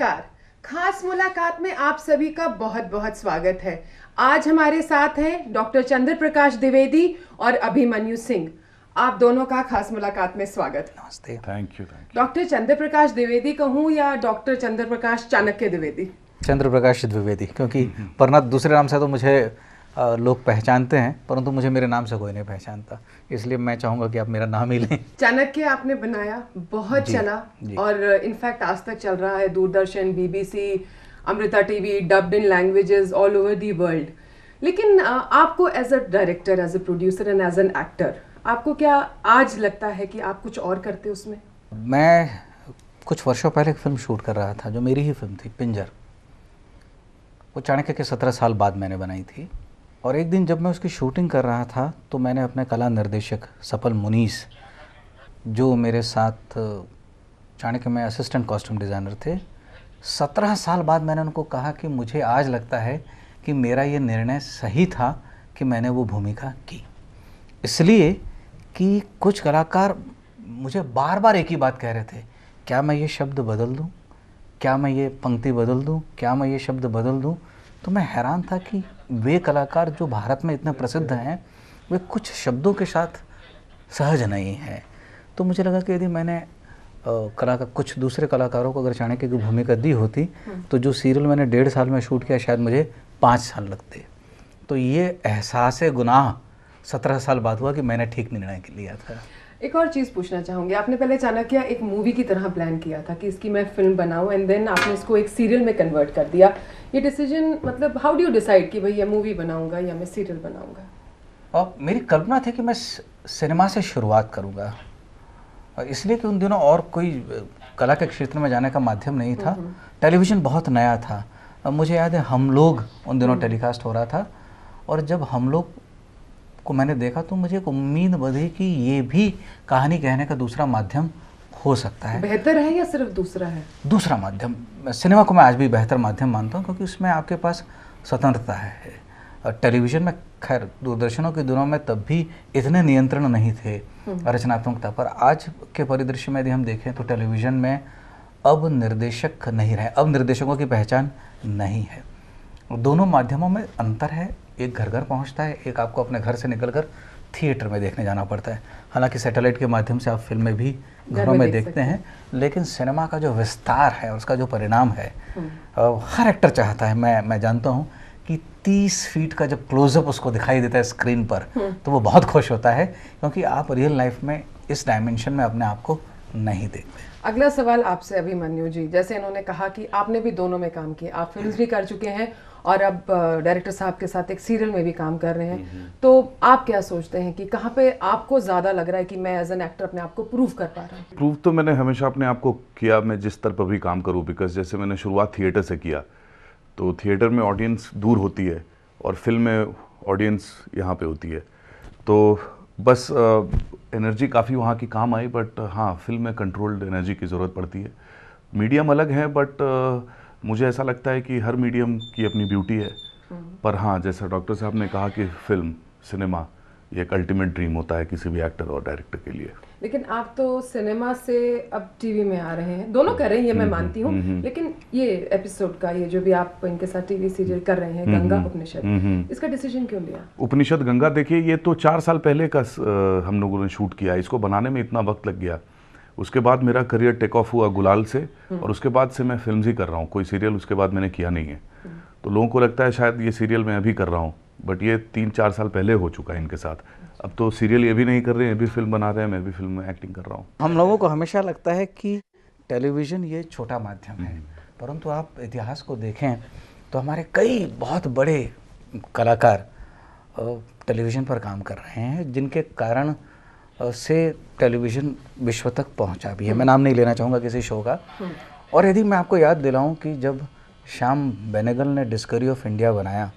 नमस्कार। खास मुलाकात में आप सभी का बहुत बहुत स्वागत है। आज हमारे साथ हैं डॉक्टर चंद्र प्रकाश द्विवेदी और अभिमन्यु सिंह। आप दोनों का खास मुलाकात में स्वागत। नमस्ते। Thank you. डॉक्टर चंद्र प्रकाश द्विवेदी कहूँ या डॉक्टर चंद्र प्रकाश चाणक्य द्विवेदी? चंद्र प्रकाश द्विवेदी, क्योंकि वरना दूसरे नाम से तो मुझे लोग पहचानते हैं, परंतु मुझे मेरे नाम से कोई नहीं पहचानता, इसलिए मैं चाहूँगा कि आप मेरा नाम ही लें। चाणक्य आपने बनाया, बहुत चला और इनफैक्ट आज तक चल रहा है। Doordarshan, BBC, Amrita TV, dubbed in languages all over the world. लेकिन आपको as a director, as a producer and as an actor, आपको क्या आज लगता है कि आप कुछ और करते उसमें? मैं कुछ वर्षों पहले एक फिल्म शूट कर रहा था, जो मेरी ही फिल्म थी, पिंजर। वो चाणक्य के 17 साल बाद मैंने बनाई थी। और एक दिन जब मैं उसकी शूटिंग कर रहा था तो मैंने अपने कला निर्देशक सफल मुनीस, जो मेरे साथ चाणक्य में असिस्टेंट कॉस्ट्यूम डिज़ाइनर थे, 17 साल बाद मैंने उनको कहा कि मुझे आज लगता है कि मेरा ये निर्णय सही था कि मैंने वो भूमिका की। इसलिए कि कुछ कलाकार मुझे बार बार एक ही बात कह रहे थे, क्या मैं ये शब्द बदल दूं, क्या मैं ये पंक्ति बदल दूं, क्या मैं ये शब्द बदल दूं। तो मैं हैरान था कि वे कलाकार जो भारत में इतने प्रसिद्ध हैं, वे कुछ शब्दों के साथ सहज नहीं हैं। तो मुझे लगा कि यदि मैंने कुछ दूसरे कलाकारों को अगर चाणक्य की भूमिका दी होती तो जो सीरियल मैंने 1.5 साल में शूट किया शायद मुझे 5 साल लगते। तो ये एहसास गुनाह 17 साल बाद हुआ कि मैंने ठीक निर्णय लिया था। एक और चीज़ पूछना चाहूँगी, आपने पहले चाणक्य एक मूवी की तरह प्लान किया था कि इसकी मैं फिल्म बनाऊँ, एंड देन आपने इसको एक सीरियल में कन्वर्ट कर दिया। ये डिसीजन, मतलब हाउ डू यू डिसाइड कि भाई ये मूवी बनाऊँगा या मैं सीरियल बनाऊँगा? और मेरी कल्पना थी कि मैं सिनेमा से शुरुआत करूँगा, और इसलिए कि उन दिनों और कोई कला के क्षेत्र में जाने का माध्यम नहीं था। टेलीविज़न बहुत नया था। मुझे याद है हम लोग उन दिनों टेलीकास्ट हो रहा था, और जब हम लोग को मैंने देखा तो मुझे एक उम्मीद बधी कि ये भी कहानी कहने का दूसरा माध्यम हो सकता है। बेहतर है या सिर्फ दूसरा है? दूसरा माध्यम। सिनेमा को मैं आज भी बेहतर माध्यम मानता हूँ, क्योंकि उसमें आपके पास स्वतंत्रता है। और टेलीविज़न में, खैर दूरदर्शनों के दिनों में तब भी इतने नियंत्रण नहीं थे रचनात्मकता पर। आज के परिदृश्य में यदि हम देखें तो टेलीविज़न में अब निर्देशक नहीं रहे, अब निर्देशकों की पहचान नहीं है। दोनों माध्यमों में अंतर है। एक घर घर पहुंचता है, एक आपको अपने घर से निकलकर थिएटर में देखने जाना पड़ता है। हालांकि सैटेलाइट के माध्यम से आप फिल्में भी घरों में देखते हैं, लेकिन सिनेमा का जो विस्तार है, उसका जो परिणाम है, हर एक्टर चाहता है, मैं जानता हूं कि 30 फीट का जब क्लोजअप उसको दिखाई देता है स्क्रीन पर तो वो बहुत खुश होता है, क्योंकि आप रियल लाइफ में इस डायमेंशन में अपने आप को नहीं देखते। अगला सवाल आपसे अभिमन्यु जी, जैसे इन्होंने कहा कि आपने भी दोनों में काम किया, आप फिल्म भी कर चुके हैं और अब डायरेक्टर साहब के साथ एक सीरियल में भी काम कर रहे हैं, तो आप क्या सोचते हैं कि कहाँ पे आपको ज़्यादा लग रहा है कि मैं एज एन एक्टर अपने आप को प्रूव कर पा रहा हूँ? प्रूव तो मैंने हमेशा अपने आप को किया, मैं जिस स्तर पर भी काम करूँ, बिकॉज जैसे मैंने शुरुआत थिएटर से किया, तो थिएटर में ऑडियंस दूर होती है और फिल्म में ऑडियंस यहाँ पे होती है। तो बस एनर्जी काफ़ी वहाँ की काम आई, बट हाँ, फिल्म में कंट्रोल्ड एनर्जी की ज़रूरत पड़ती है। मीडियम अलग है, बट मुझे ऐसा लगता है कि हर मीडियम की अपनी ब्यूटी है। पर हाँ, जैसा डॉक्टर साहब ने कहा कि फिल्म, सिनेमा ये एक अल्टीमेट ड्रीम होता है किसी भी एक्टर और डायरेक्टर के लिए। लेकिन आप तो सिनेमा से अब टीवी में आ रहे हैं, दोनों कर रहे हैं, ये मैं मानती हूँ, लेकिन ये एपिसोड का, ये जो भी आप इनके साथ टीवी सीरियल कर रहे हैं, गंगा उपनिषद, इसका डिसीजन क्यों लिया? उपनिषद गंगा, देखिए ये तो 4 साल पहले का हम लोगों ने शूट किया। इसको बनाने में इतना वक्त लग गया। उसके बाद मेरा करियर टेक ऑफ हुआ गुलाल से, और उसके बाद से मैं फिल्म ही कर रहा हूँ, कोई सीरियल उसके बाद मैंने किया नहीं है। तो लोगों को लगता है शायद ये सीरियल मैं अभी कर रहा हूँ, बट ये 3-4 साल पहले हो चुका है इनके साथ। अब तो सीरियल ये भी नहीं कर रहे हैं, ये भी फिल्म बना रहे हैं, मैं भी फिल्म में एक्टिंग कर रहा हूँ। हम लोगों को हमेशा लगता है कि टेलीविज़न ये छोटा माध्यम है, परंतु आप इतिहास को देखें तो हमारे कई बहुत बड़े कलाकार टेलीविज़न पर काम कर रहे हैं, जिनके कारण से टेलीविज़न विश्व तक पहुंचा भी है। मैं नाम नहीं लेना चाहूँगा किसी शो का। और यदि मैं आपको याद दिलाऊं कि जब श्याम बेनेगल ने डिस्कवरी ऑफ इंडिया बनाया,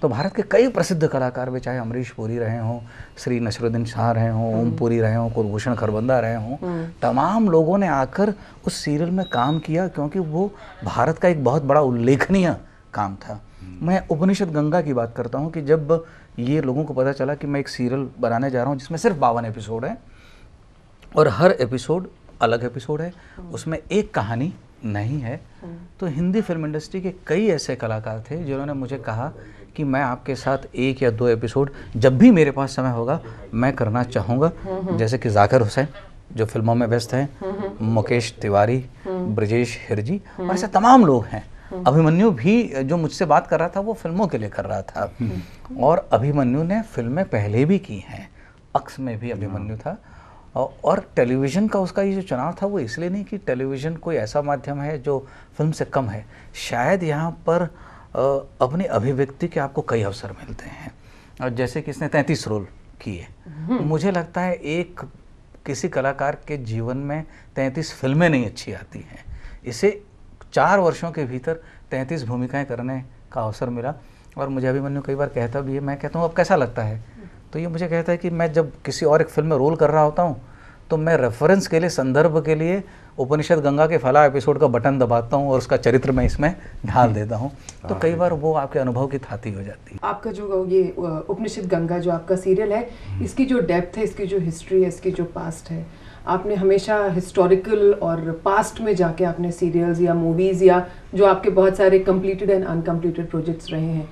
तो भारत के कई प्रसिद्ध कलाकार भी, चाहे अमरीश पुरी रहे हों, श्री नसरुद्दीन शाह रहे हों, ओम पुरी रहे हों, कुलभूषण खरबंदा रहे हों, तमाम लोगों ने आकर उस सीरियल में काम किया, क्योंकि वो भारत का एक बहुत बड़ा उल्लेखनीय काम था। मैं उपनिषद गंगा की बात करता हूँ कि जब ये लोगों को पता चला कि मैं एक सीरियल बनाने जा रहा हूँ जिसमें सिर्फ 52 एपिसोड हैं और हर एपिसोड अलग एपिसोड है, उसमें एक कहानी नहीं है, तो हिंदी फिल्म इंडस्ट्री के कई ऐसे कलाकार थे जिन्होंने मुझे कहा कि मैं आपके साथ 1 या 2 एपिसोड जब भी मेरे पास समय होगा मैं करना चाहूँगा। जैसे कि जाकिर हुसैन जो फिल्मों में व्यस्त हैं, मुकेश तिवारी, ब्रजेश हिरजी, और ऐसे तमाम लोग हैं। अभिमन्यु भी जो मुझसे बात कर रहा था वो फिल्मों के लिए कर रहा था, और अभिमन्यु ने फिल्में पहले भी की हैं, अक्स में भी अभिमन्यु था। और टेलीविज़न का उसका ये जो चुनाव था वो इसलिए नहीं कि टेलीविज़न कोई ऐसा माध्यम है जो फिल्म से कम है, शायद यहाँ पर अपनी अभिव्यक्ति के आपको कई अवसर मिलते हैं। और जैसे कि इसने 33 रोल किए, मुझे लगता है एक किसी कलाकार के जीवन में 33 फिल्में नहीं अच्छी आती हैं। इसे 4 वर्षों के भीतर 33 भूमिकाएं करने का अवसर मिला। और मुझे अभिमन्यु कई बार कहता भी है, मैं कहता हूँ अब कैसा लगता है, तो ये मुझे कहता है कि मैं जब किसी और एक फिल्म में रोल कर रहा होता हूँ तो मैं रेफरेंस के लिए, संदर्भ के लिए उपनिषद गंगा के फला एपिसोड का बटन दबाता हूँ और उसका चरित्र मैं इसमें ढाल देता हूँ। तो कई बार वो आपके अनुभव की थाती हो जाती है। आपका जो ये उपनिषद गंगा जो आपका सीरियल है, इसकी जो डेप्थ है, इसकी जो हिस्ट्री है, इसकी जो पास्ट है, आपने हमेशा हिस्टोरिकल और पास्ट में जाके आपने सीरियल्स या मूवीज़ या जो आपके बहुत सारे कंप्लीटेड एंड अनकम्प्लीटेड प्रोजेक्ट्स रहे हैं,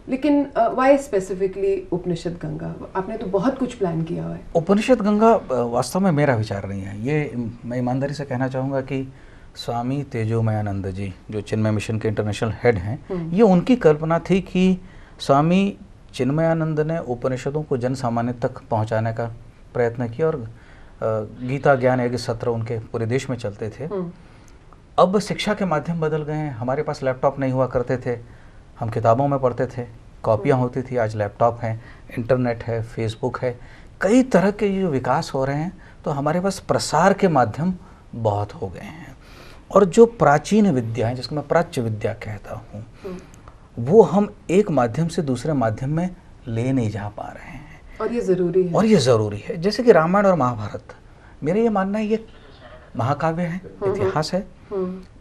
लेकिन वाई स्पेसिफिकली उपनिषद गंगा? आपने तो बहुत कुछ प्लान किया हुआ है। उपनिषद गंगा वास्तव में मेरा विचार नहीं है, ये मैं ईमानदारी से कहना चाहूँगा कि स्वामी तेजोमयानंद जी जो चिन्मय मिशन के इंटरनेशनल हेड हैं, ये उनकी कल्पना थी कि स्वामी चिन्मयानंद ने उपनिषदों को जन सामान्य तक पहुँचाने का प्रयत्न किया, और गीता ज्ञान यज्ञ सत्र उनके पूरे देश में चलते थे। अब शिक्षा के माध्यम बदल गए हैं, हमारे पास लैपटॉप नहीं हुआ करते थे, हम किताबों में पढ़ते थे, कॉपियाँ होती थी, आज लैपटॉप है, इंटरनेट है, फेसबुक है, कई तरह के जो विकास हो रहे हैं, तो हमारे पास प्रसार के माध्यम बहुत हो गए हैं। और जो प्राचीन विद्या है, जिसको मैं प्राच्य विद्या कहता हूँ, वो हम एक माध्यम से दूसरे माध्यम में ले नहीं जा पा रहे हैं, और ये ज़रूरी है। और ये ज़रूरी है। जैसे कि रामायण और महाभारत, मेरा ये मानना है ये महाकाव्य है, इतिहास है,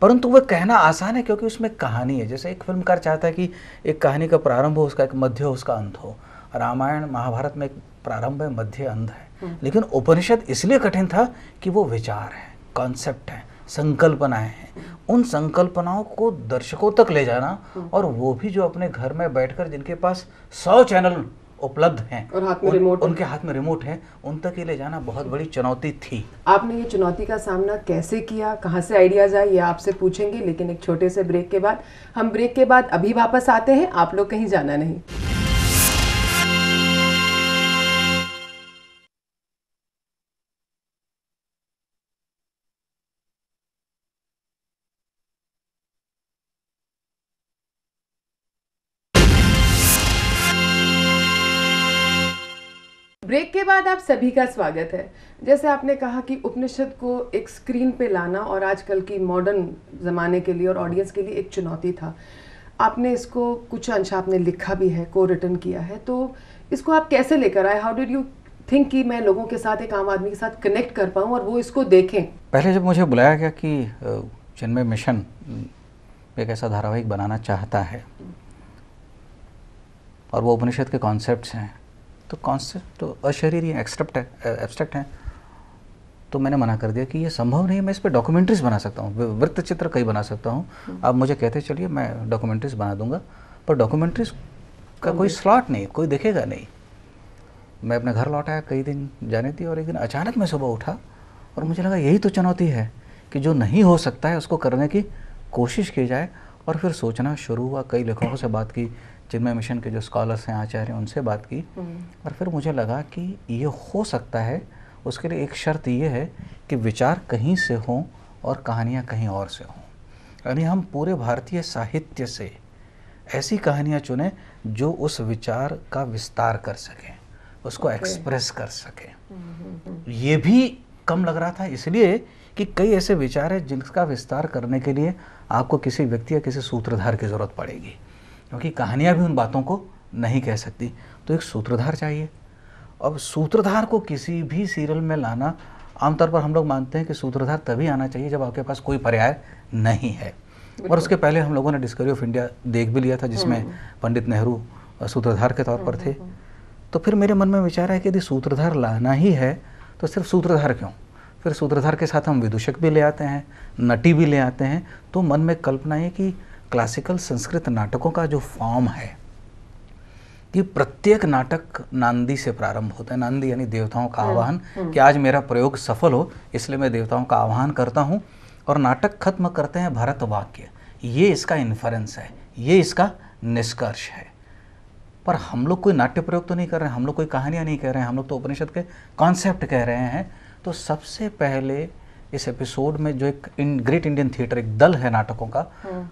परंतु वह कहना आसान है क्योंकि उसमें कहानी है। जैसे एक फिल्मकार चाहता है कि एक कहानी का प्रारंभ हो, उसका एक मध्य हो, उसका अंत हो। रामायण महाभारत में एक प्रारंभ है, मध्य, अंत है। लेकिन उपनिषद इसलिए कठिन था कि वो विचार है, कॉन्सेप्ट है, संकल्पनाएं हैं। उन संकल्पनाओं को दर्शकों तक ले जाना, और वो भी जो अपने घर में बैठकर जिनके पास 100 चैनल उपलब्ध हैं और हाथ में रिमोट, उनके हाथ में रिमोट है, उन तक ही ले जाना बहुत बड़ी चुनौती थी। आपने ये चुनौती का सामना कैसे किया, कहाँ से आइडियाज आए, ये आपसे पूछेंगे, लेकिन एक छोटे से ब्रेक के बाद। हम ब्रेक के बाद अभी वापस आते हैं, आप लोग कहीं जाना नहीं। ब्रेक के बाद आप सभी का स्वागत है। जैसे आपने कहा कि उपनिषद को एक स्क्रीन पे लाना और आजकल की मॉडर्न ज़माने के लिए और ऑडियंस के लिए एक चुनौती था। आपने इसको कुछ अंश आपने लिखा भी है, को रिटर्न किया है, तो इसको आप कैसे लेकर आए? हाउ डिड यू थिंक कि मैं लोगों के साथ, एक आम आदमी के साथ कनेक्ट कर पाऊँ और वो इसको देखें? पहले जब मुझे बुलाया गया कि चिन्मय मिशन एक ऐसा धारावाहिक बनाना चाहता है और वो उपनिषद के कॉन्सेप्ट्स हैं, तो कॉन्सेप्ट तो अशरीरी एब्स्ट्रैक्ट हैं, तो मैंने मना कर दिया कि ये संभव नहीं है। मैं इस पर डॉक्यूमेंट्रीज बना सकता हूँ, वृत्त चित्र कई बना सकता हूँ। आप मुझे कहते चलिए मैं डॉक्यूमेंट्रीज बना दूंगा, पर डॉक्यूमेंट्रीज का कोई स्लॉट नहीं, कोई देखेगा नहीं। मैं अपने घर लौट आया, कई दिन जाने थी, और एक दिन अचानक मैं सुबह उठा और मुझे लगा यही तो चुनौती है कि जो नहीं हो सकता है उसको करने की कोशिश की जाए। और फिर सोचना शुरू हुआ, कई लेखकों से बात की, चिन्मय मिशन के जो स्कॉलर्स हैं, आचार्य हैं, उनसे बात की, और फिर मुझे लगा कि ये हो सकता है। उसके लिए एक शर्त ये है कि विचार कहीं से हों और कहानियाँ कहीं और से हों। यानी हम पूरे भारतीय साहित्य से ऐसी कहानियाँ चुनें जो उस विचार का विस्तार कर सकें, उसको एक्सप्रेस कर सकें। ये भी कम लग रहा था इसलिए कि कई ऐसे विचार हैं जिनका विस्तार करने के लिए आपको किसी व्यक्ति या किसी सूत्रधार की ज़रूरत पड़ेगी, क्योंकि कहानियाँ भी उन बातों को नहीं कह सकती, तो एक सूत्रधार चाहिए। अब सूत्रधार को किसी भी सीरियल में लाना, आमतौर पर हम लोग मानते हैं कि सूत्रधार तभी आना चाहिए जब आपके पास कोई पर्याय नहीं है। और उसके पहले हम लोगों ने डिस्कवरी ऑफ इंडिया देख भी लिया था, जिसमें पंडित नेहरू सूत्रधार के तौर पर थे। तो फिर मेरे मन में विचार है कि यदि सूत्रधार लाना ही है तो सिर्फ सूत्रधार क्यों, फिर फिर सूत्रधार के साथ हम विदूषक भी ले आते हैं, नटी भी ले आते हैं। तो मन में कल्पना है कि क्लासिकल संस्कृत नाटकों का जो फॉर्म है कि प्रत्येक नाटक नांदी से प्रारंभ होता है। नांदी यानी देवताओं का आवाहन, कि आज मेरा प्रयोग सफल हो इसलिए मैं देवताओं का आवाहन करता हूँ, और नाटक खत्म करते हैं भरत वाक्य। ये इसका इन्फरेंस है, ये इसका निष्कर्ष है। पर हम लोग कोई नाट्य प्रयोग तो नहीं कर रहे हैं, हम लोग कोई कहानियाँ नहीं कह रहे हैं, हम लोग तो उपनिषद के कॉन्सेप्ट कह रहे हैं। तो सबसे पहले इस एपिसोड में जो एक ग्रेट इंडियन थिएटर, एक दल है नाटकों का,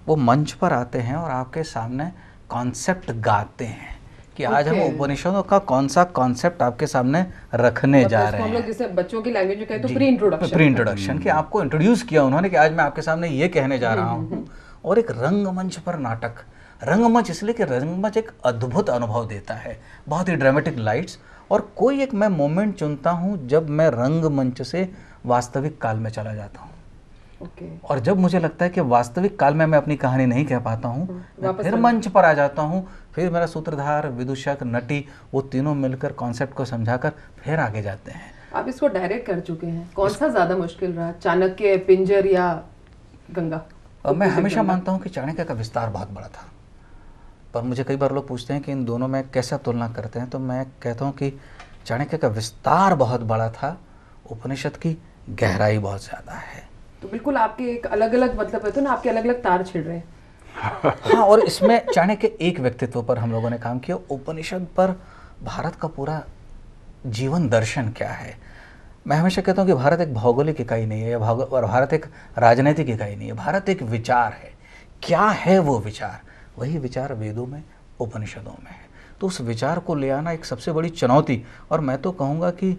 वो मंच पर आते हैं और आपके सामने कॉन्सेप्ट गाते हैं कि आज हम उपनिषदों का कौन सा कॉन्सेप्ट आपके सामने रखने जा रहे हैं। हम लोग जैसे बच्चों की लैंग्वेज में कहते हैं तो प्री इंट्रोडक्शन कि आपको इंट्रोड्यूस किया उन्होंने कि आज मैं आपके सामने ये कहने जा रहा हूँ। और एक रंगमंच पर नाटक, रंगमंच इसलिए कि रंगमंच एक अद्भुत अनुभव देता है, बहुत ही ड्रामेटिक लाइट्स। और कोई एक मैं मोमेंट चुनता हूँ जब मैं रंगमंच से वास्तविक काल में चला जाता हूँ। और जब मुझे लगता है कि वास्तविक काल में मैं अपनी कहानी नहीं कह पाता हूँ, मैं फिर मंच पर आ जाता हूँ। फिर मेरा सूत्रधार, विदूषक, नटी, वो तीनों मिलकर कॉन्सेप्ट को समझाकर फिर आगे जाते हैं। आप इसको डायरेक्ट कर चुके हैं, कौन सा ज़्यादा मुश्किल रहा, चाणक्य, पिंजर या गंगा? मैं हमेशा मानता हूँ कि चाणक्य का विस्तार बहुत बड़ा था, पर मुझे कई बार लोग पूछते हैं कि इन दोनों में कैसा तुलना करते हैं, तो मैं कहता हूँ कि चाणक्य का विस्तार बहुत बड़ा था, उपनिषद की गहराई बहुत ज़्यादा है। तो बिल्कुल आपके एक अलग अलग मतलब है, तो ना आपके अलग अलग तार छिड़ रहे हैं। हाँ, और इसमें चाणक्य एक व्यक्तित्व पर हम लोगों ने काम किया, उपनिषद पर भारत का पूरा जीवन दर्शन क्या है। मैं हमेशा कहता हूँ कि भारत एक भौगोलिक इकाई नहीं है, या भारत एक राजनीतिक इकाई नहीं है, भारत एक विचार है। क्या है वो विचार? वही विचार वेदों में, उपनिषदों में है। तो उस विचार को ले आना एक सबसे बड़ी चुनौती। और मैं तो कहूँगा कि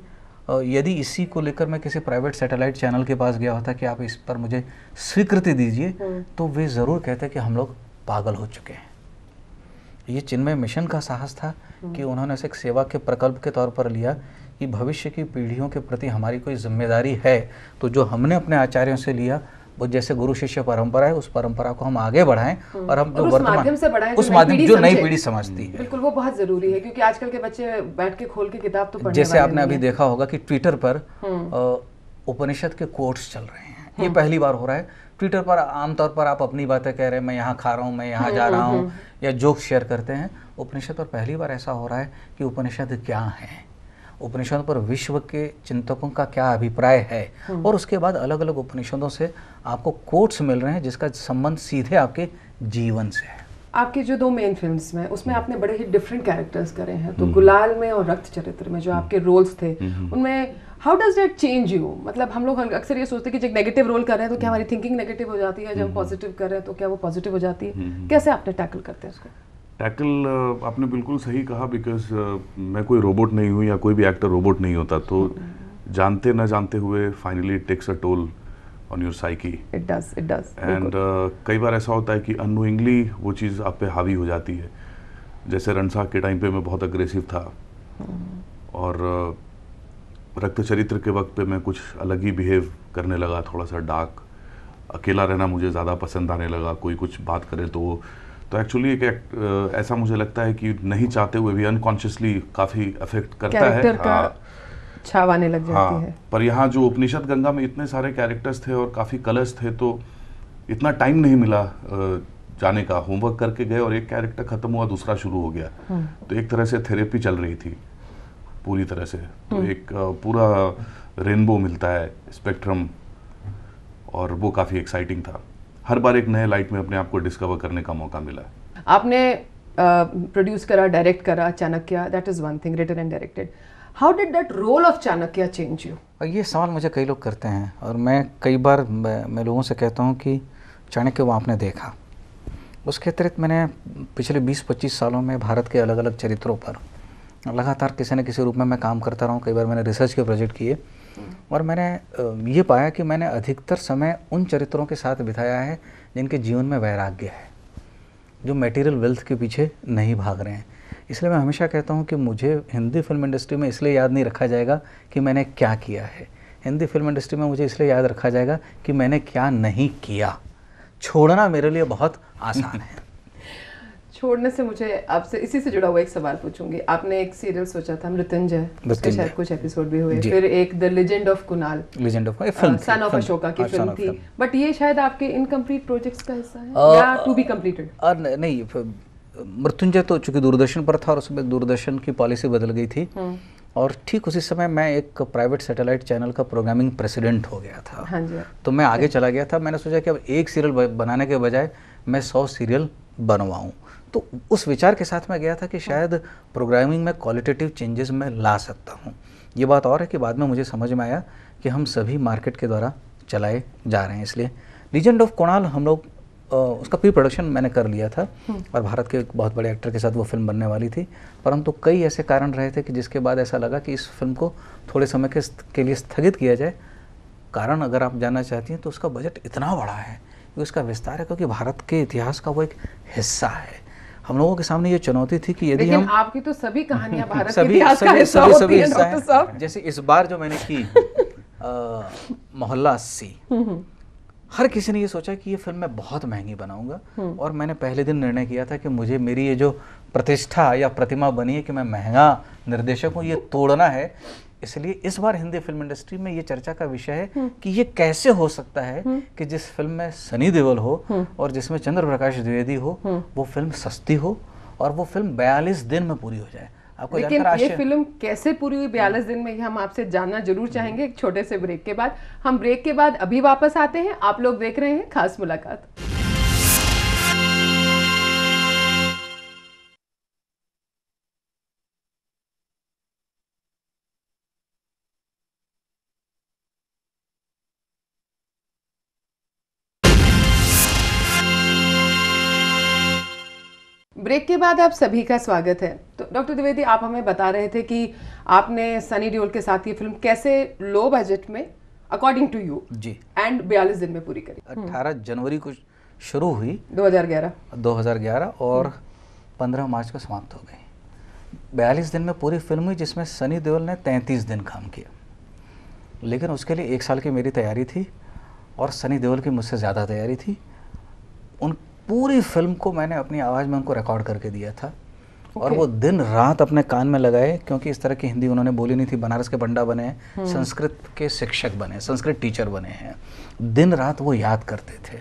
यदि इसी को लेकर मैं किसी प्राइवेट सैटेलाइट चैनल के पास गया होता कि आप इस पर मुझे स्वीकृति दीजिए, तो वे ज़रूर कहते कि हम लोग पागल हो चुके हैं। ये चिन्मय मिशन का साहस था कि उन्होंने इसे एक सेवा के प्रकल्प के तौर पर लिया कि भविष्य की पीढ़ियों के प्रति हमारी कोई जिम्मेदारी है। तो जो हमने अपने आचार्यों से लिया, वो जैसे गुरु शिष्य परंपरा है, उस परंपरा को हम आगे बढ़ाएं और हम जो वर्तमान उस माध्यम जो नई पीढ़ी समझती है। बिल्कुल, वो बहुत जरूरी है, क्योंकि आजकल के बच्चे बैठ के खोल के किताब तो पढ़ने जैसे आपने अभी देखा होगा कि ट्विटर पर उपनिषद के कोट्स चल रहे हैं। ये पहली बार हो रहा है। ट्विटर पर आमतौर पर आप अपनी बातें कह रहे हैं, मैं यहाँ खा रहा हूँ, मैं यहाँ जा रहा हूँ, या जोक शेयर करते हैं। उपनिषद पर पहली बार ऐसा हो रहा है कि उपनिषद क्या है, उपनिषदों पर विश्व के चिंतकों का क्या अभिप्राय है, और उसके बाद अलग अलग उपनिषदों से आपको कोट्स मिल रहे हैं जिसका संबंध सीधे आपके जीवन से है। आपकी जो दो मेन फिल्म्स में, उसमें आपने बड़े ही डिफरेंट कैरेक्टर्स करे हैं। तो गुलाल में और रक्त चरित्र में जो आपके रोल्स थे, उनमें how does that change you? मतलब हम लोग अक्सर ये सोचते हैं कि जब नेगेटिव रोल कर रहे हैं तो क्या हमारी थिंकिंग नेगेटिव हो जाती है, जब पॉजिटिव कर रहे हैं तो क्या वो पॉजिटिव हो जाती है? कैसे आपने टैकल करते हैं उसको? टैकल आपने बिल्कुल सही कहा, बिकॉज मैं कोई रोबोट नहीं हूँ, या कोई भी एक्टर रोबोट नहीं होता। तो जानते ना जानते हुए finally it takes a toll on your psyche. It does and कई बार ऐसा होता है कि अननोइंगली वो चीज़ आप पे हावी हो जाती है। जैसे रणसाग के टाइम पे मैं बहुत अग्रेसिव था, और रक्त चरित्र के वक्त पे मैं कुछ अलग ही बिहेव करने लगा, थोड़ा सा डार्क। अकेला रहना मुझे ज़्यादा पसंद आने लगा, कोई कुछ बात करे तो एक्चुअली एक ऐसा मुझे लगता है कि नहीं चाहते हुए भी अनकॉन्शियसली काफ़ी अफेक्ट करता है। छाव आने लग जाती है। पर यहाँ जो उपनिषद गंगा में इतने सारे कैरेक्टर्स थे और काफ़ी कलर्स थे, तो इतना टाइम नहीं मिला जाने का। होमवर्क करके गए और एक कैरेक्टर ख़त्म हुआ, दूसरा शुरू हो गया। तो एक तरह से थेरेपी चल रही थी पूरी तरह से। तो एक पूरा रेनबो मिलता है, स्पेक्ट्रम, और वो काफ़ी एक्साइटिंग था। हर बार एक नए लाइट में अपने आप को डिस्कवर करने का मौका मिला। आपने प्रोड्यूस करा, डायरेक्ट करा Chanakya, that is one thing, written and directed. How did that role of Chanakya change you? ये सवाल मुझे कई लोग करते हैं, और मैं कई बार मैं लोगों से कहता हूँ कि चाणक्य वो आपने देखा। उसके अतिरिक्त मैंने पिछले 20-25 सालों में भारत के अलग अलग चरित्रों पर लगातार किसी न किसी रूप में मैं काम करता रहा हूँ। कई बार मैंने रिसर्च के प्रोजेक्ट किए, और मैंने ये पाया कि मैंने अधिकतर समय उन चरित्रों के साथ बिताया है जिनके जीवन में वैराग्य है, जो मटेरियल वेल्थ के पीछे नहीं भाग रहे हैं। इसलिए मैं हमेशा कहता हूँ कि मुझे हिंदी फिल्म इंडस्ट्री में इसलिए याद नहीं रखा जाएगा कि मैंने क्या किया है, हिंदी फिल्म इंडस्ट्री में मुझे इसलिए याद रखा जाएगा कि मैंने क्या नहीं किया। छोड़ना मेरे लिए बहुत आसान है। छोड़ने से मुझे आपसे इसी से जुड़ा हुआ एक सवाल पूछूंगी। आपने एक सीरियल सोचा था मृत्युंजय, उसके शायद कुछ एपिसोड भी हुए, फिर एक the legend of Kunal, son of Ashoka की फिल्म थी, बट ये शायद आपके इनकम्प्लीट प्रोजेक्ट्स का हिस्सा है या टू बी कंप्लीटेड? नहीं, मृत्युंजय तो चूंकि दूरदर्शन पर था और उसमें दूरदर्शन की पॉलिसी बदल गई थी और ठीक उसी समय मैं एक प्राइवेट सैटेलाइट चैनल का प्रोग्रामिंग प्रेसिडेंट हो गया था। हाँ जी। तो मैं आगे चला गया था। मैंने सोचा कि अब एक सीरियल बनाने के बजाय मैं 100 सीरियल बनवाऊं। तो उस विचार के साथ मैं गया था कि शायद प्रोग्रामिंग में क्वालिटेटिव चेंजेस मैं ला सकता हूं। ये बात और है कि बाद में मुझे समझ में आया कि हम सभी मार्केट के द्वारा चलाए जा रहे हैं। इसलिए लीजेंड ऑफ कुणाल हम लोग उसका प्री प्रोडक्शन मैंने कर लिया था और भारत के एक बहुत बड़े एक्टर के साथ वो फिल्म बनने वाली थी, परंतु कई ऐसे कारण रहे थे कि जिसके बाद ऐसा लगा कि इस फिल्म को थोड़े समय के लिए स्थगित किया जाए। कारण अगर आप जानना चाहती हैं तो उसका बजट इतना बड़ा है कि उसका विस्तार है, क्योंकि भारत के इतिहास का वो एक हिस्सा है। हम लोगों के सामने ये चुनौती थी कि यदि हम आपकी तो सभी कहानियां भारत के इतिहास का हिस्सा होती हैं। जैसे इस बार जो मैंने की मोहल्ला 80, हर किसी ने ये सोचा कि ये फिल्म मैं बहुत महंगी बनाऊंगा और मैंने पहले दिन निर्णय किया था कि मुझे मेरी ये जो प्रतिष्ठा या प्रतिमा बनी है कि मैं महंगा निर्देशक हूँ, ये तोड़ना है। इसलिए इस बार हिंदी फिल्म इंडस्ट्री में ये चर्चा का विषय है कि ये कैसे हो सकता है कि जिस फिल्म में सनी देओल हो और जिसमें चंद्र प्रकाश द्विवेदी हो, वो फिल्म सस्ती हो और वो फिल्म 42 दिन में पूरी हो जाए। आपको लेकिन ये फिल्म कैसे पूरी हुई 42 दिन में, ये हम आपसे जानना जरूर चाहेंगे एक छोटे से ब्रेक के बाद। हम ब्रेक के बाद अभी वापस आते हैं। आप लोग देख रहे हैं खास मुलाकात। ब्रेक के बाद आप सभी का स्वागत है। तो डॉक्टर द्विवेदी, आप हमें बता रहे थे कि आपने सनी देओल के साथ ये फिल्म कैसे लो बजट में according to you ji and 42 दिन में पूरी करी। 18 जनवरी को शुरू हुई 2011 और 15 मार्च को समाप्त हो गई। 42 दिन में पूरी फिल्म हुई, जिसमें सनी देओल ने 33 दिन काम किया। लेकिन उसके लिए 1 साल की मेरी तैयारी थी और सनी देओल की मुझसे ज़्यादा तैयारी थी। उन पूरी फिल्म को मैंने अपनी आवाज़ में उनको रिकॉर्ड करके दिया था और वो दिन रात अपने कान में लगाए, क्योंकि इस तरह की हिंदी उन्होंने बोली नहीं थी। बनारस के पंडा बने हैं, संस्कृत के शिक्षक बने, संस्कृत टीचर बने हैं, दिन रात वो याद करते थे।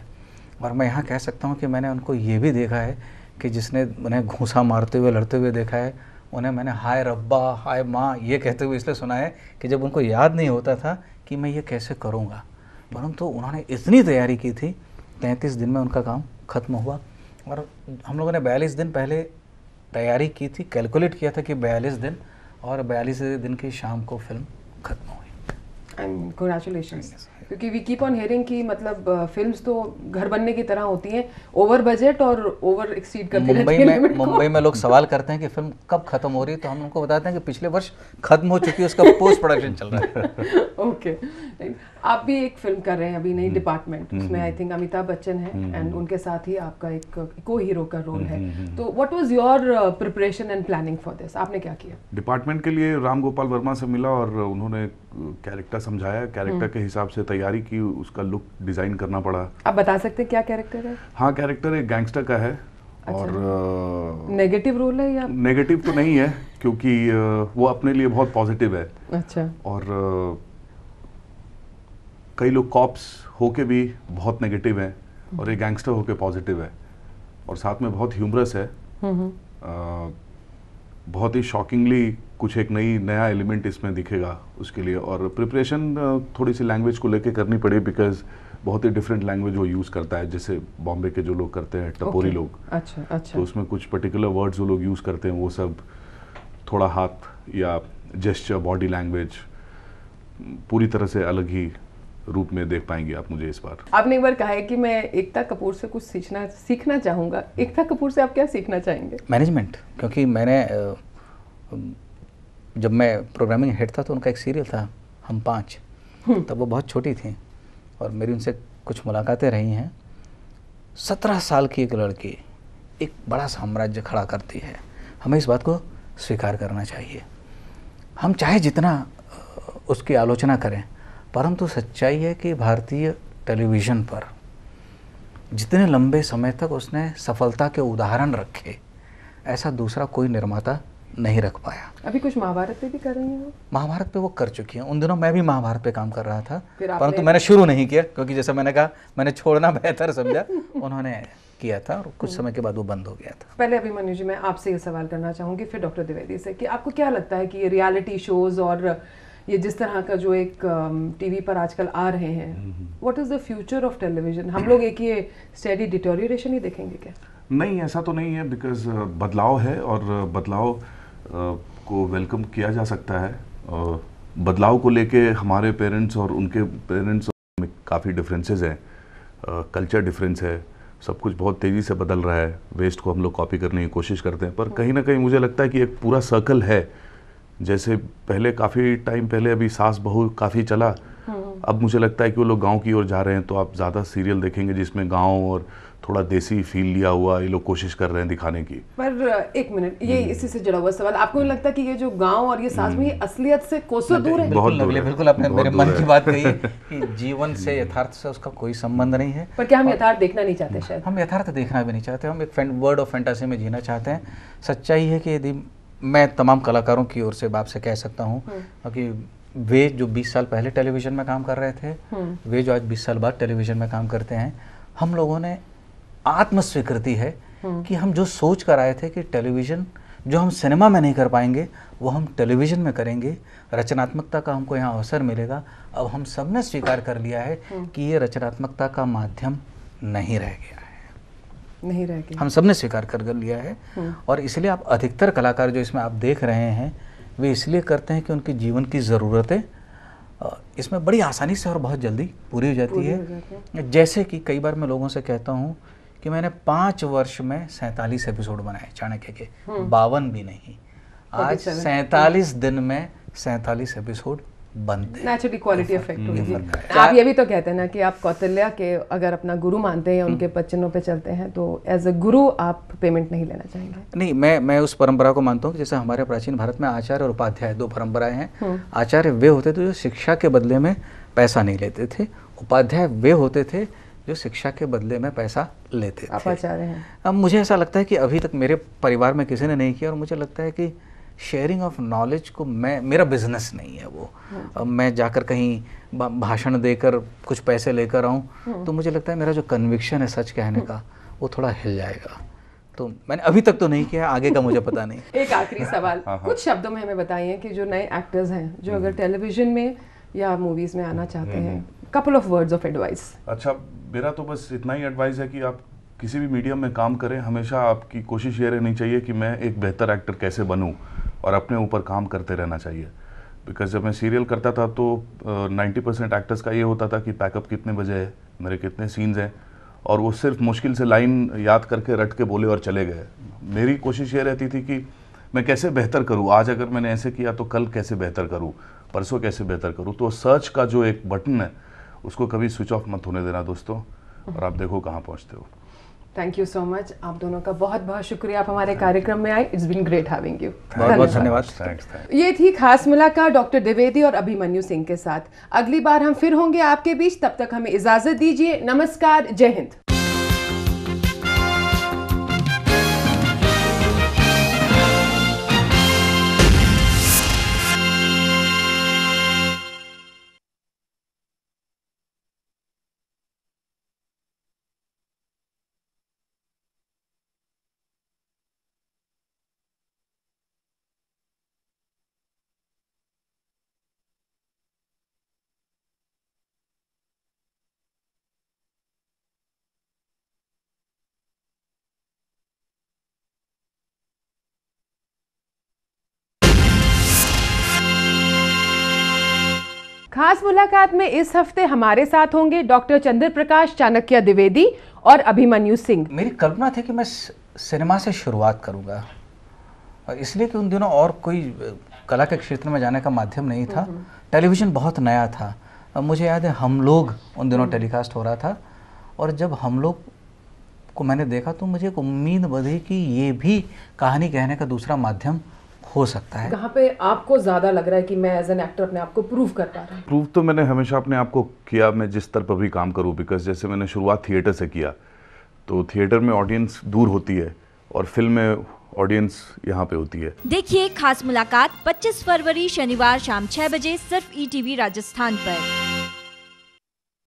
और मैं यहाँ कह सकता हूँ कि मैंने उनको ये भी देखा है कि जिसने उन्हें घूंसा मारते हुए लड़ते हुए देखा है, उन्हें मैंने हाय रब्बा हाय माँ ये कहते हुए इसलिए सुना है कि जब उनको याद नहीं होता था कि मैं ये कैसे करूँगा, परंतु उन्होंने इतनी तैयारी की थी, 33 दिन में उनका काम ख़त्म हुआ। और हम लोगों ने 42 दिन पहले तैयारी की थी, कैलकुलेट किया था कि 42 दिन, और 42 दिन की शाम को फिल्म खत्म हुई। कांग्रेचुलेशंस, क्योंकि वी कीप ऑन हियरिंग कि मतलब फिल्म्स तो घर बनने की तरह होती हैं, ओवर बजट और ओवर एक्सीड करती रहती हैं। मुंबई में लोग सवाल करते हैं कि फिल्म कब खत्म हो रही है, तो हम उनको बताते हैं कि पिछले वर्ष खत्म हो चुकी है, उसका पोस्ट प्रोडक्शन चल रहा है। ओके, आप भी एक फिल्म कर रहे हैं अभी नई डिपार्टमेंट, उसमें आई थिंक अमिताभ बच्चन है एंड उनके साथ ही आपका एक को हीरो का रोल है। तो what was your preparation and planning for this? आपने क्या किया? डिपार्टमेंट के लिए राम गोपाल वर्मा से मिला और उन्होंने कैरेक्टर समझाया, कैरेक्टर के हिसाब से तैयारी की, उसका लुक डिजाइन करना पड़ा। आप बता सकते हैं क्या कैरेक्टर है? हाँ, कैरेक्टर एक गैंगस्टर का है। अच्छा, और नेगेटिव रोल है या? नेगेटिव तो नहीं है, क्योंकि वो अपने लिए बहुत पॉजिटिव है। अच्छा। और कई लोग कॉप्स होके भी बहुत नेगेटिव हैं और एक गैंगस्टर होके पॉजिटिव है, और साथ में बहुत ह्यूमरस है। बहुत ही शॉकिंगली कुछ एक नया एलिमेंट इसमें दिखेगा उसके लिए। और प्रिपरेशन थोड़ी सी लैंग्वेज को लेके करनी पड़ी, बिकॉज बहुत ही डिफरेंट लैंग्वेज वो यूज़ करता है, जैसे बॉम्बे के जो लोग करते हैं, टपोरी लोग। अच्छा। तो उसमें कुछ पर्टिकुलर वर्ड्स वो लोग यूज़ करते हैं, वो सब थोड़ा हाथ या जेस्चर, बॉडी लैंग्वेज पूरी तरह से अलग ही रूप में देख पाएंगे आप मुझे इस बार। आपने एक बार कहा है कि मैं एकता कपूर से कुछ सीखना चाहूँगा। एकता कपूर से आप क्या सीखना चाहेंगे? मैनेजमेंट, क्योंकि मैंने जब मैं प्रोग्रामिंग हेड था तो उनका एक सीरियल था हम 5, तब वो बहुत छोटी थी और मेरी उनसे कुछ मुलाकातें रही हैं। 17 साल की एक लड़की एक बड़ा साम्राज्य खड़ा करती है, हमें इस बात को स्वीकार करना चाहिए। हम चाहे जितना उसकी आलोचना करें, परंतु सच्चाई है कि भारतीय टेलीविज़न पर जितने लंबे समय तक उसने सफलता के उदाहरण रखे, ऐसा दूसरा कोई निर्माता नहीं रख पाया। अभी कुछ महाभारत पे भी कर रही हैं वो? महाभारत पे वो कर चुकी हैं। उन दिनों मैं भी महाभारत पे काम कर रहा था, फिर परंतु मैंने शुरू नहीं किया क्योंकि जैसा मैंने कहा, मैंने छोड़ना बेहतर समझा। उन्होंने किया था और कुछ समय के बाद वो बंद हो गया था। पहले अभिमन्यु जी, मैं आपसे ये सवाल करना चाहूँगी, फिर डॉक्टर द्विवेदी से, कि आपको क्या लगता है कि ये रियलिटी शोज और ये जिस तरह का जो एक टीवी पर आजकल आ रहे हैं, what is the future of television? हम लोग एक ये स्टेडी डिटोरिएशन ही देखेंगे क्या? नहीं, ऐसा तो नहीं है, बिकॉज बदलाव है और बदलाव को वेलकम किया जा सकता है। बदलाव को लेके हमारे पेरेंट्स और उनके पेरेंट्स में काफ़ी डिफरेंसेस हैं, कल्चर डिफरेंस है, सब कुछ बहुत तेज़ी से बदल रहा है। वेस्ट को हम लोग कॉपी करने की कोशिश करते हैं, पर कहीं ना कहीं मुझे लगता है कि एक पूरा सर्कल है। जैसे पहले काफ़ी टाइम पहले अभी सास बहू काफ़ी चला, अब मुझे लगता है कि वो लोग गांव की ओर जा रहे हैं, तो आप ज़्यादा सीरियल देखेंगे जिसमें गांव और थोड़ा देसी फील लिया हुआ ये लोग कोशिश कर रहे हैं दिखाने की। पर एक मिनट, ये इसी से जुड़ा हुआ सवाल, आपको नहीं लगता कि ये जो गांव और ये सास में ये असलियत से कोसों दूर है? बहुत दूर है। बिल्कुल आपने मेरे मन की बात कही है कि जीवन से, यथार्थ से उसका कोई संबंध नहीं है। पर क्या हम यथार्थ देखना नहीं चाहते? शायद हम यथार्थ देखना भी नहीं चाहते, हम एक वर्ड ऑफ फैंटेसी में जीना चाहते हैं। सच्चाई है कि यदि मैं तमाम कलाकारों की ओर से आपसे कह सकता हूँ कि वे जो 20 साल पहले टेलीविज़न में काम कर रहे थे, वे जो आज 20 साल बाद टेलीविज़न में काम करते हैं, हम लोगों ने आत्म स्वीकृति है कि हम जो सोच कर आए थे कि टेलीविज़न जो हम सिनेमा में नहीं कर पाएंगे वो हम टेलीविज़न में करेंगे, रचनात्मकता का हमको यहाँ अवसर मिलेगा। अब हम सब ने स्वीकार कर लिया है कि ये रचनात्मकता का माध्यम नहीं रह गया है, नहीं रह गया। हम सब ने स्वीकार कर लिया है। और इसलिए आप अधिकतर कलाकार जो इसमें आप देख रहे हैं, वे इसलिए करते हैं कि उनके जीवन की ज़रूरतें इसमें बड़ी आसानी से और बहुत जल्दी पूरी हो जाती है। जैसे कि कई बार मैं लोगों से कहता हूँ कि मैंने 5 वर्ष में 47 एपिसोड बनाए चाणक्य के, 52 भी नहीं, आज 47 दिन में 47 एपिसोड बनते हैं। नेचुरली क्वालिटी इफेक्ट होगी। आप ये भी तो कहते हैं ना कि आप कौटिल्य के अगर अपना गुरु मानते हैं, उनके वचनों पे चलते हैं, तो एज अ गुरु आप पेमेंट नहीं लेना चाहेंगे? नहीं, मैं उस परंपरा को मानता हूँ कि जैसे हमारे प्राचीन भारत में आचार्य और उपाध्याय 2 परंपराएं हैं। आचार्य वे होते थे जो शिक्षा के बदले में पैसा नहीं लेते थे, उपाध्याय वे होते थे जो शिक्षा के बदले में पैसा लेते थे। आप आचार्य हैं। अब मुझे ऐसा लगता है कि अभी तक मेरे परिवार में किसी ने नहीं किया, और मुझे लगता है कि शेयरिंग ऑफ नॉलेज को मेरा बिजनेस नहीं है वो। अब मैं जाकर कहीं भाषण देकर कुछ पैसे लेकर आऊँ तो मुझे लगता है मेरा जो कन्विक्शन है सच कहने का वो थोड़ा हिल जाएगा। तो मैंने अभी तक तो नहीं किया, आगे का मुझे पता नहीं। एक आखिरी सवाल, कुछ शब्दों में हमें बताइए कि जो नए एक्टर्स हैं जो अगर टेलीविजन में या मूवीज में आना चाहते हैं, couple of words of advice. अच्छा, मेरा तो बस इतना ही एडवाइस है कि आप किसी भी मीडियम में काम करें, हमेशा आपकी कोशिश ये रहनी चाहिए कि मैं एक बेहतर एक्टर कैसे बनूं, और अपने ऊपर काम करते रहना चाहिए। बिकॉज जब मैं सीरियल करता था तो 90% एक्टर्स का ये होता था कि पैकअप कितने बजे है, मेरे कितने सीन्स हैं, और वो सिर्फ मुश्किल से लाइन याद करके रट के बोले और चले गए। मेरी कोशिश ये रहती थी कि मैं कैसे बेहतर करूँ, आज अगर मैंने ऐसे किया तो कल कैसे बेहतर करूँ, परसों कैसे बेहतर करूँ। तो सर्च का जो एक बटन है उसको कभी स्विच ऑफ मत होने देना दोस्तों, और आप देखो कहाँ पहुँचते हो। थैंक यू सो मच, आप दोनों का बहुत बहुत शुक्रिया, आप हमारे कार्यक्रम में आए। It's been great having you. बहुत बहुत धन्यवाद। थैंक्स। ये थी खास मुलाकात डॉक्टर द्विवेदी और अभिमन्यु सिंह के साथ। अगली बार हम फिर होंगे आपके बीच, तब तक हमें इजाजत दीजिए। नमस्कार, जय हिंद। खास मुलाकात में इस हफ्ते हमारे साथ होंगे डॉक्टर चंद्र प्रकाश चाणक्य द्विवेदी और अभिमन्यु सिंह। मेरी कल्पना थी कि मैं सिनेमा से शुरुआत करूंगा, और इसलिए कि उन दिनों और कोई कला के क्षेत्र में जाने का माध्यम नहीं था। टेलीविज़न बहुत नया था। अब मुझे याद है हम लोग उन दिनों टेलीकास्ट हो रहा था, और जब हम लोग को मैंने देखा तो मुझे एक उम्मीद बधी कि ये भी कहानी कहने का दूसरा माध्यम हो सकता है। कहाँ पे आपको ज़्यादा लग रहा है कि मैं एज एन एक्टर अपने आप को प्रूव कर पा रहा हूँ? प्रूव तो मैंने हमेशा अपने आप को किया, मैं जिस स्तर पर भी काम करूँ। बिकॉज जैसे मैंने शुरुआत थिएटर से किया, तो थिएटर में ऑडियंस दूर होती है और फिल्म में ऑडियंस यहाँ पे होती है। देखिए खास मुलाकात 25 फरवरी शनिवार शाम 6 बजे सिर्फ ETV राजस्थान पर।